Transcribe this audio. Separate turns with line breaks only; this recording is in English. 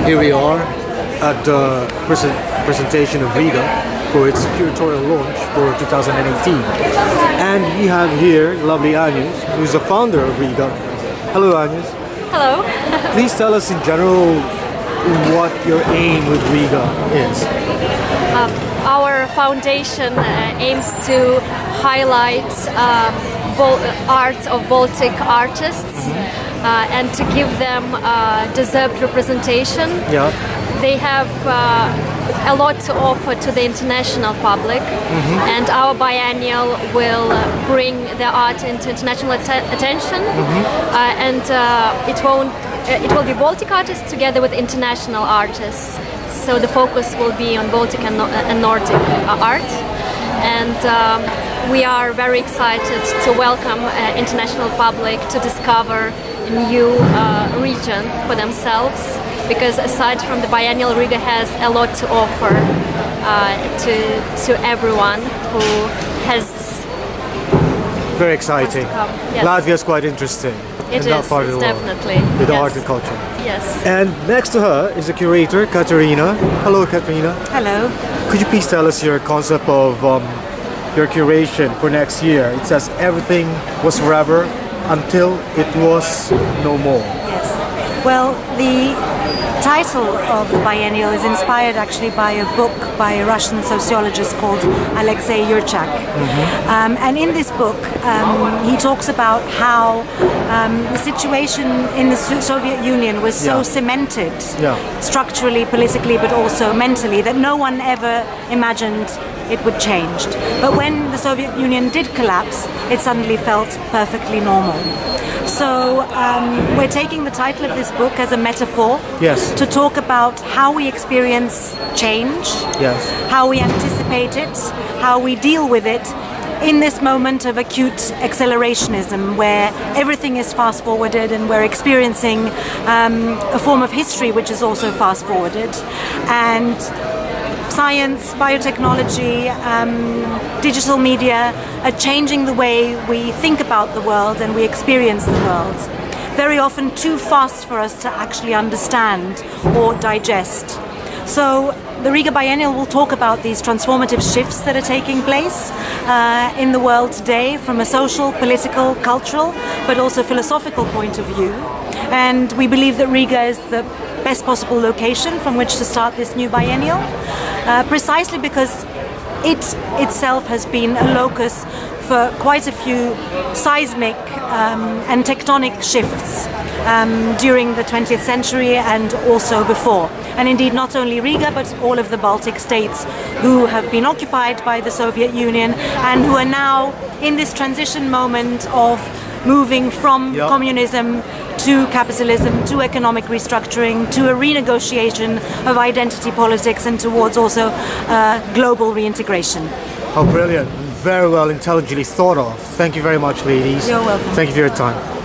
Here we are at the presentation of Riga for its curatorial launch for 2018. And we have here lovely Agnes, who's the founder of Riga. Hello Agnes.
Hello.
Please tell us in general what your aim with Riga is.
Our foundation aims to highlight art of Baltic artists and to give them deserved representation.
Yeah.
They have a lot to offer to the international public, and our biennial will bring the art into international attention, and it will be Baltic artists together with international artists. So the focus will be on Baltic and Nordic art, and we are very excited to welcome international public to discover a new region for themselves, because aside from the biennial, Riga has a lot to offer to everyone who has.
Very exciting.
Yes.
Latvia is quite interesting.
It
in that
is,
part of the world,
definitely.
with
Yes.
art and culture.
Yes.
And next to her is the curator, Katerina. Hello, Katerina.
Hello.
Could you please tell us your concept of your curation for next year? It says everything was forever until it was no more.
Yes. Well, the title of the biennial is inspired actually by a book by a Russian sociologist called Alexei Yurchak. And in this book, he talks about how the situation in the Soviet Union was so cemented structurally, politically, but also mentally, that no one ever imagined it would change. But when the Soviet Union did collapse, it suddenly felt perfectly normal. So we're taking the title of this book as a metaphor to talk about how we experience change, how we anticipate it, how we deal with it in this moment of acute accelerationism, where everything is fast forwarded and we're experiencing a form of history which is also fast forwarded. And science, biotechnology, digital media are changing the way we think about the world and we experience the world. Very often too fast for us to actually understand or digest. So the Riga Biennial will talk about these transformative shifts that are taking place in the world today from a social, political, cultural, but also philosophical point of view. And we believe that Riga is the best possible location from which to start this new biennial, precisely because it itself has been a locus for quite a few seismic and tectonic shifts during the 20th century and also before. And indeed not only Riga, but all of the Baltic states who have been occupied by the Soviet Union and who are now in this transition moment of moving from communism to capitalism, to economic restructuring, to a renegotiation of identity politics and towards also global reintegration.
Oh, brilliant. Very well intelligently thought of. Thank you very much, ladies.
You're welcome.
Thank you for your time.